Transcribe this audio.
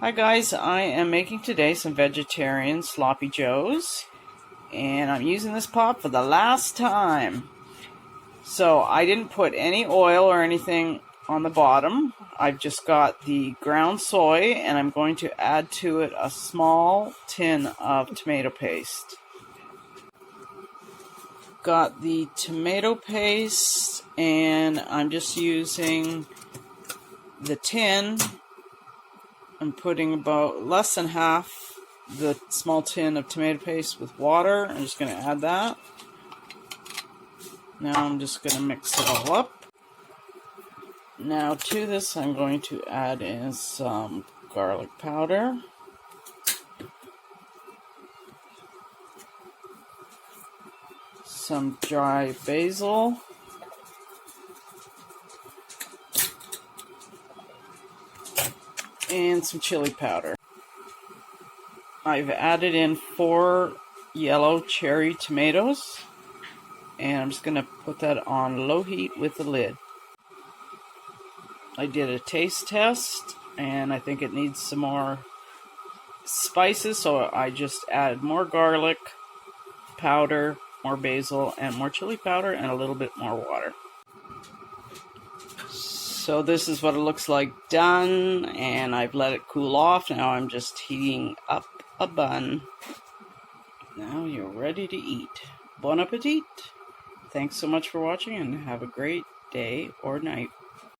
Hi guys, I am making today some vegetarian sloppy joes, and I'm using this pot for the last time. So I didn't put any oil or anything on the bottom. I've just got the ground soy, and I'm going to add to it a small tin of tomato paste. Got the tomato paste, and I'm just using the tin. I'm putting about less than half the small tin of tomato paste with water. I'm just going to add that. Now I'm just going to mix it all up. Now to this I'm going to add in some garlic powder. Some dry basil. And some chili powder. I've added in 4 yellow cherry tomatoes, and I'm just going to put that on low heat with the lid. I did a taste test, and I think it needs some more spices, so I just added more garlic powder, more basil, and more chili powder, and a little bit more water. So this is what it looks like done, and I've let it cool off. Now I'm just heating up a bun. Now you're ready to eat. Bon appetit! Thanks so much for watching, and have a great day or night.